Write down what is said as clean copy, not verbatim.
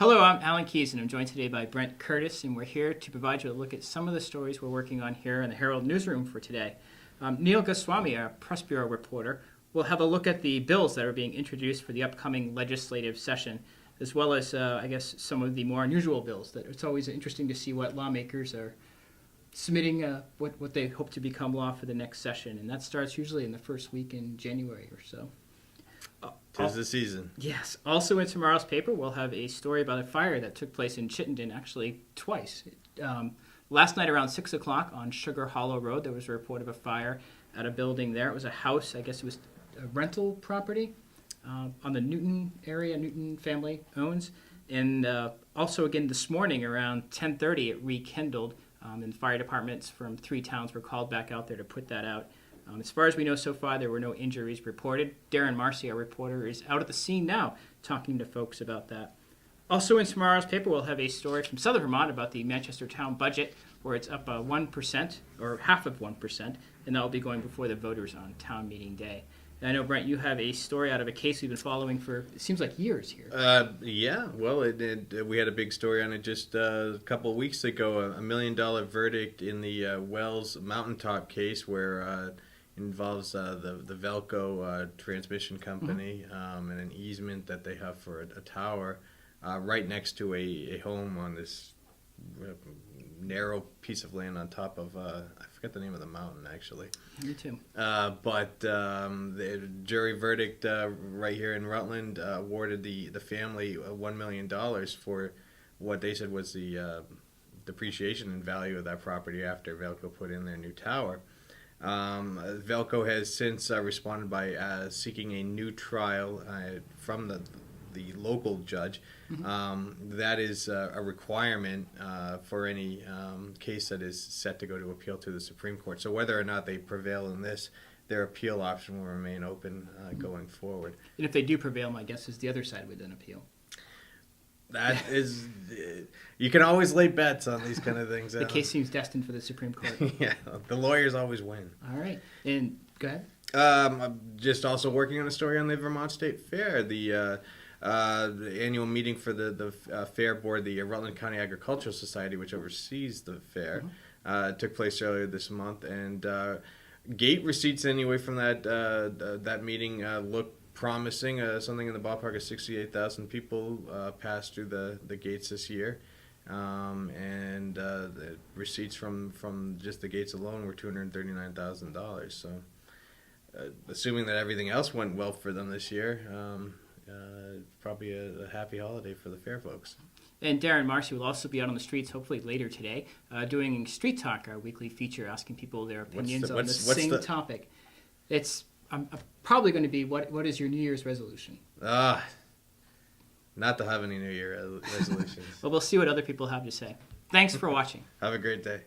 Hello, I'm Alan Keays, and I'm joined today by Brent Curtis, and we're here to provide you a look at some of the stories we're working on here in the Herald newsroom for today. Neil Goswami, our Press Bureau reporter, will have a look at the bills that are being introduced for the upcoming legislative session, as well as, some of the more unusual bills. That it's always interesting to see what lawmakers are submitting, what they hope to become law for the next session, and that starts usually in the first week in January or so. 'Tis the season. Yes. Also in tomorrow's paper, we'll have a story about a fire that took place in Chittenden, actually twice. Last night around 6 o'clock on Sugar Hollow Road, there was a report of a fire at a building there. It was a house, I guess it was a rental property on the Newton area, Newton family owns. And also again this morning around 10:30, it rekindled, and fire departments from 3 towns were called back out there to put that out. As far as we know so far, there were no injuries reported. Darren Marcy, our reporter, is out at the scene now talking to folks about that. Also in tomorrow's paper, we'll have a story from Southern Vermont about the Manchester town budget, where it's up 1%, or half of 1%, and that will be going before the voters on town meeting day. And I know, Brent, you have a story out of a case we've been following for, it seems like years here. Yeah, well, we had a big story on it just a couple of weeks ago, $1 million verdict in the Wells Mountaintop case where involves the Velco transmission company and an easement that they have for a tower right next to a home on this narrow piece of land on top of, I forget the name of the mountain, actually. Me too. But the jury verdict right here in Rutland awarded the family $1 million for what they said was the depreciation in value of that property after Velco put in their new tower. Velco has since responded by seeking a new trial from the local judge. That is a requirement for any case that is set to go to appeal to the Supreme Court. So whether or not they prevail in this, their appeal option will remain open going forward. And if they do prevail, my guess is the other side would then appeal. That is, you can always lay bets on these kind of things. The case seems destined for the Supreme Court. Yeah, the lawyers always win. All right. And go ahead. I'm just also working on a story on the Vermont State Fair. The annual meeting for the fair board, the Rutland County Agricultural Society, which oversees the fair, took place earlier this month. And gate receipts anyway from that meeting look promising. Something in the ballpark of 68,000 people passed through the gates this year. And the receipts from just the gates alone were $239,000. So assuming that everything else went well for them this year, probably a happy holiday for the fair folks. And Darren Marcy will also be out on the streets, hopefully later today, doing Street Talk, our weekly feature, asking people their opinions on the same topic. I'm probably going to be, what is your New Year's resolution? Not to have any New Year resolutions. Well, we'll see what other people have to say. Thanks for watching. Have a great day.